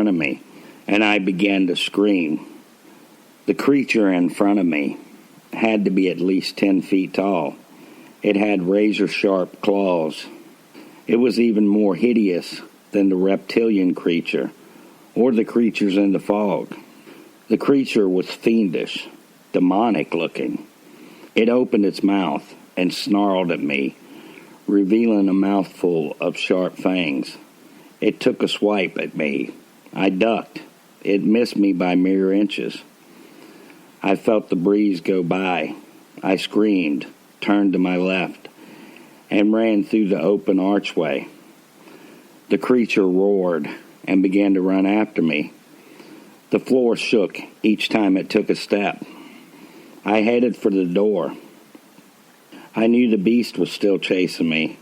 front of me, and I began to scream. The creature in front of me had to be at least 10 feet tall. It had razor-sharp claws. It was even more hideous than the reptilian creature or the creatures in the fog. The creature was fiendish, demonic-looking. It opened its mouth and snarled at me, revealing a mouthful of sharp fangs. It took a swipe at me. I ducked. It missed me by mere inches. I felt the breeze go by. I screamed, turned to my left, and ran through the open archway. The creature roared and began to run after me. The floor shook each time it took a step. I headed for the door. I knew the beast was still chasing me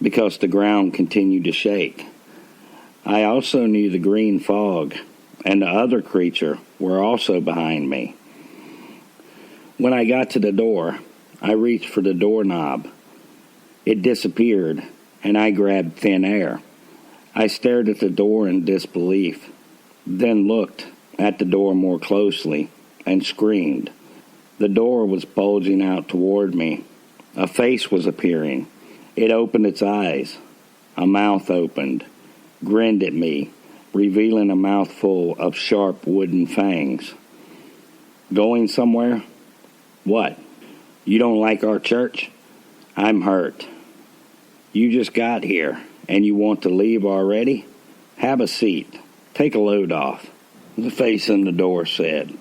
because the ground continued to shake. I also knew the green fog and the other creature were also behind me. When I got to the door, I reached for the doorknob. It disappeared, and I grabbed thin air. I stared at the door in disbelief, then looked at the door more closely and screamed. The door was bulging out toward me. A face was appearing. It opened its eyes. A mouth opened, grinned at me, revealing a mouthful of sharp wooden fangs. Going somewhere? What? You don't like our church? I'm hurt. You just got here, and you want to leave already? Have a seat. Take a load off, the face in the door said.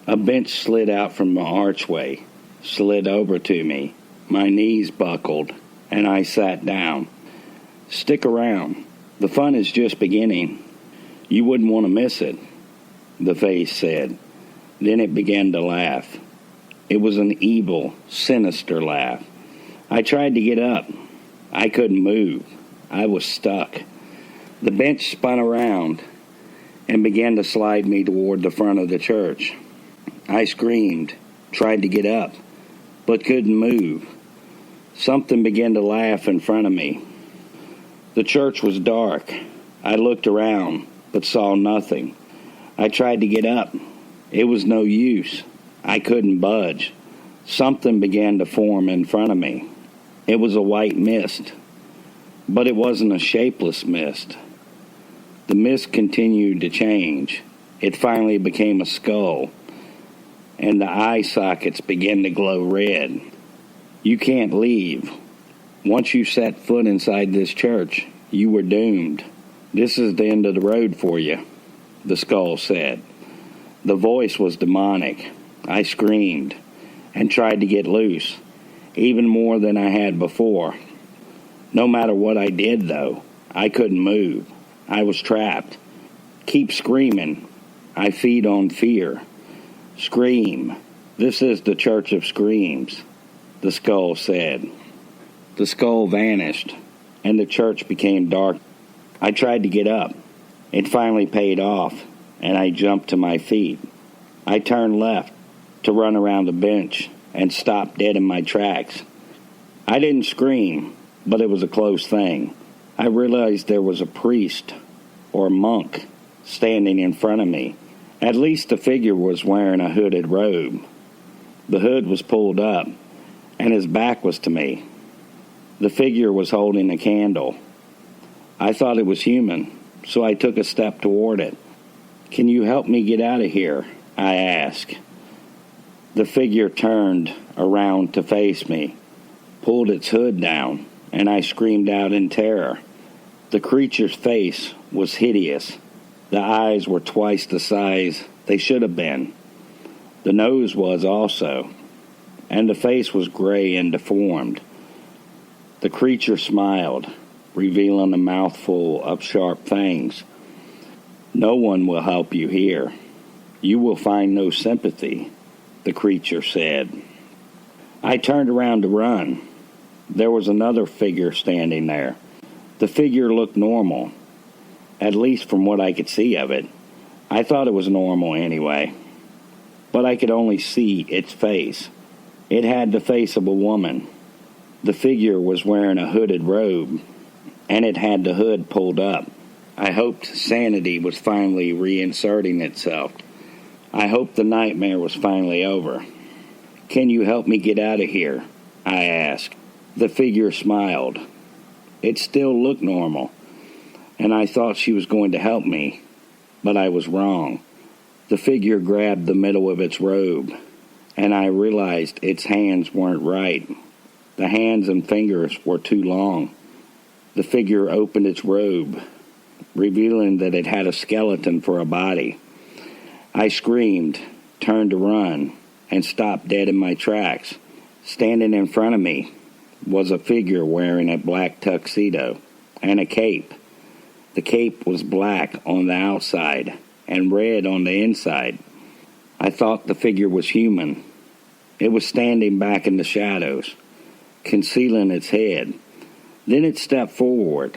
A bench slid out from the archway, slid over to me. My knees buckled, and I sat down. Stick around. The fun is just beginning. You wouldn't want to miss it, the face said. Then it began to laugh. It was an evil, sinister laugh. I tried to get up. I couldn't move. I was stuck. The bench spun around and began to slide me toward the front of the church. I screamed, tried to get up, but couldn't move. Something began to laugh in front of me. The church was dark. I looked around, but saw nothing. I tried to get up. It was no use. I couldn't budge. Something began to form in front of me. It was a white mist, but it wasn't a shapeless mist. The mist continued to change. It finally became a skull, and the eye sockets began to glow red. You can't leave. Once you set foot inside this church, you were doomed. This is the end of the road for you, the skull said. The voice was demonic. I screamed and tried to get loose, even more than I had before. No matter what I did, though, I couldn't move. I was trapped. Keep screaming. I feed on fear. Scream. This is the Church of Screams, the skull said. The skull vanished, and the church became dark. I tried to get up. It finally paid off, and I jumped to my feet. I turned left to run around the bench and stopped dead in my tracks. I didn't scream, but it was a close thing. I realized there was a priest or monk standing in front of me. At least the figure was wearing a hooded robe. The hood was pulled up, and his back was to me. The figure was holding a candle. I thought it was human, so I took a step toward it. Can you help me get out of here? I asked. The figure turned around to face me, pulled its hood down, and I screamed out in terror. The creature's face was hideous. The eyes were twice the size they should have been. The nose was also, and the face was gray and deformed. The creature smiled, revealing a mouthful of sharp fangs. No one will help you here. You will find no sympathy, the creature said. I turned around to run. There was another figure standing there. The figure looked normal, at least from what I could see of it. I thought it was normal anyway, but I could only see its face. It had the face of a woman. The figure was wearing a hooded robe, and it had the hood pulled up. I hoped sanity was finally reinserting itself. I hoped the nightmare was finally over. "Can you help me get out of here?" I asked. The figure smiled. It still looked normal, and I thought she was going to help me, but I was wrong. The figure grabbed the middle of its robe, and I realized its hands weren't right. The hands and fingers were too long. The figure opened its robe, revealing that it had a skeleton for a body. I screamed, turned to run, and stopped dead in my tracks. Standing in front of me was a figure wearing a black tuxedo and a cape. The cape was black on the outside and red on the inside. I thought the figure was human. It was standing back in the shadows, concealing its head. Then it stepped forward.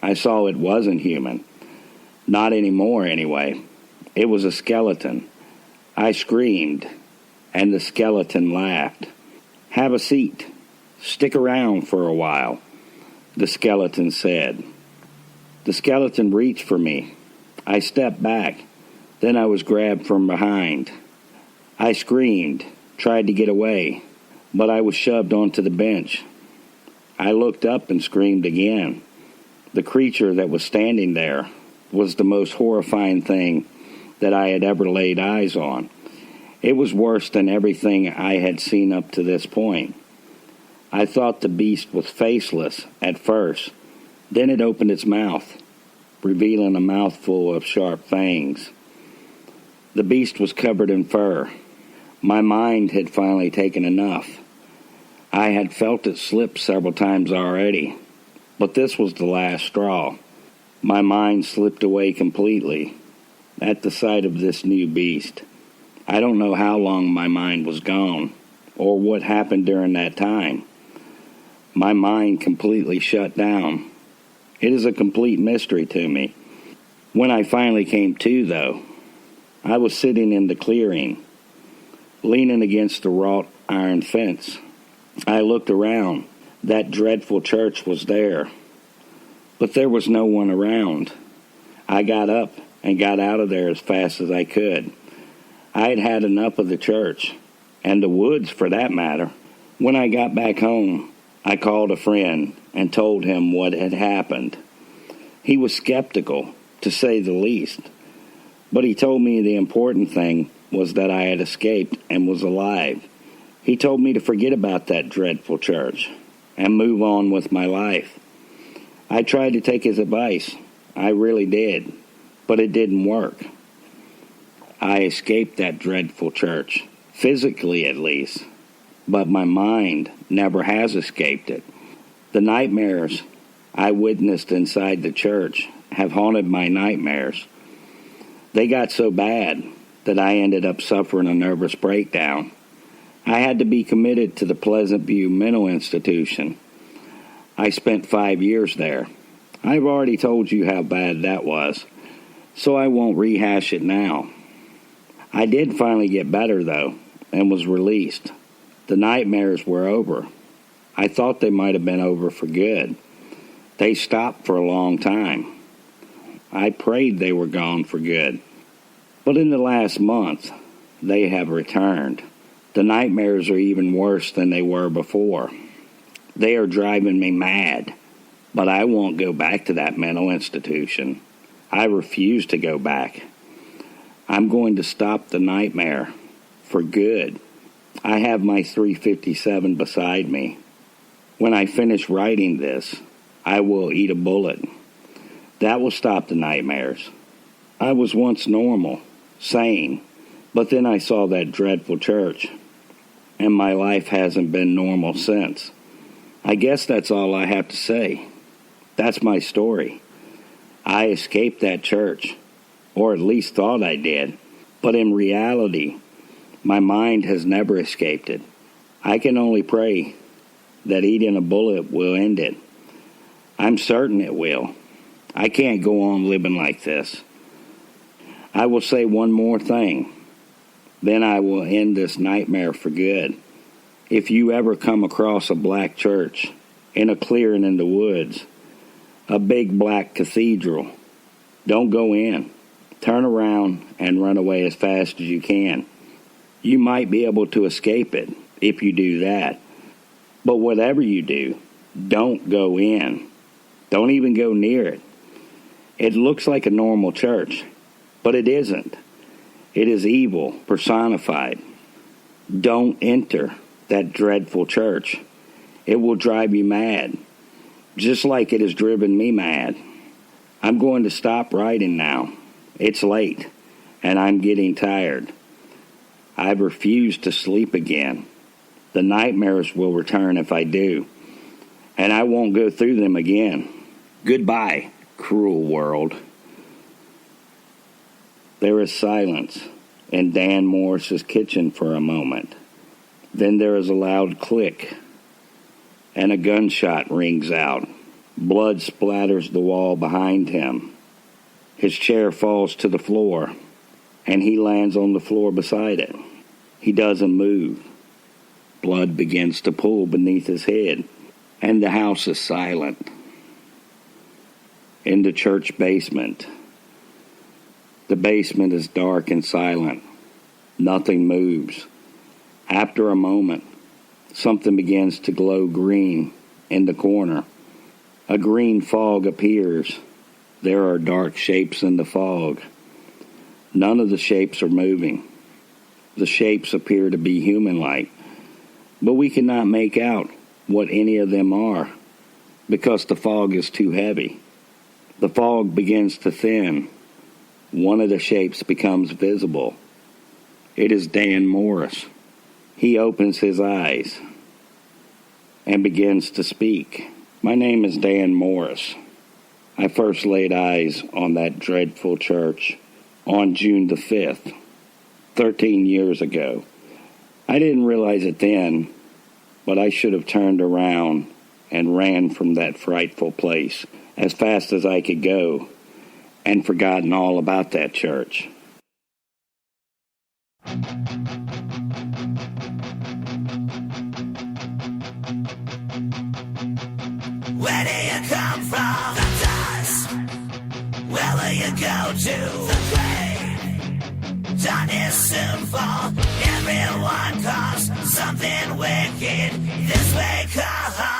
I saw it wasn't human. Not anymore, anyway. It was a skeleton. I screamed, and the skeleton laughed. "Have a seat. Stick around for a while," the skeleton said. The skeleton reached for me. I stepped back. Then I was grabbed from behind. I screamed, tried to get away, but I was shoved onto the bench. I looked up and screamed again. The creature that was standing there was the most horrifying thing that I had ever laid eyes on. It was worse than everything I had seen up to this point. I thought the beast was faceless at first. Then it opened its mouth, revealing a mouthful of sharp fangs. The beast was covered in fur. My mind had finally taken enough. I had felt it slip several times already, but this was the last straw. My mind slipped away completely at the sight of this new beast. I don't know how long my mind was gone, or what happened during that time. My mind completely shut down. It is a complete mystery to me. When I finally came to, though, I was sitting in the clearing, leaning against the wrought iron fence. I looked around. That dreadful church was there, but there was no one around. I got up and got out of there as fast as I could. I had had enough of the church, and the woods for that matter. When I got back home, I called a friend and told him what had happened. He was skeptical, to say the least, but he told me the important thing was that I had escaped and was alive. He told me to forget about that dreadful church and move on with my life. I tried to take his advice. I really did, but it didn't work. I escaped that dreadful church, physically at least, but my mind never has escaped it. The nightmares I witnessed inside the church have haunted my nightmares. They got so bad that I ended up suffering a nervous breakdown. I had to be committed to the Pleasant View Mental Institution. I spent 5 years there. I've already told you how bad that was, so I won't rehash it now. I did finally get better, though, and was released. The nightmares were over. I thought they might have been over for good. They stopped for a long time. I prayed they were gone for good. But in the last month, they have returned. The nightmares are even worse than they were before. They are driving me mad, but I won't go back to that mental institution. I refuse to go back. I'm going to stop the nightmare for good. I have my 357 beside me. When I finish writing this, I will eat a bullet. That will stop the nightmares. I was once normal, sane, but then I saw that dreadful church, and my life hasn't been normal since. I guess that's all I have to say. That's my story. I escaped that church, or at least thought I did, but in reality, my mind has never escaped it. I can only pray that eating a bullet will end it. I'm certain it will. I can't go on living like this. I will say one more thing. Then I will end this nightmare for good. If you ever come across a black church in a clearing in the woods, a big black cathedral, Don't go in. Turn around and run away as fast as you can. You might be able to escape it if you do that. But whatever you do, don't go in. Don't even go near it. It looks like a normal church, but it isn't. It is evil personified. Don't enter that dreadful church. It will drive you mad, just like it has driven me mad. I'm going to stop writing now. It's late, and I'm getting tired. I've refused to sleep again. The nightmares will return if I do, and I won't go through them again. Goodbye, cruel world. There is silence in Dan Morris's kitchen for a moment. Then there is a loud click, and a gunshot rings out. Blood splatters the wall behind him. His chair falls to the floor, and he lands on the floor beside it. He doesn't move. Blood begins to pool beneath his head, and the house is silent. In the church basement. The basement is dark and silent. Nothing moves. After a moment, something begins to glow green in the corner. A green fog appears. There are dark shapes in the fog. None of the shapes are moving. The shapes appear to be human-like, but we cannot make out what any of them are because the fog is too heavy. The fog begins to thin. One of the shapes becomes visible. It is Dan Morris. He opens his eyes and begins to speak. My name is Dan Morris. I first laid eyes on that dreadful church on June the 5th, 13 years ago. I didn't realize it then, but I should have turned around and ran from that frightful place as fast as I could go and forgotten all about that church. Where do you come from? The dust. Where will you go to? The grave. Dawn is soon fall. Everyone calls something wicked. This way call.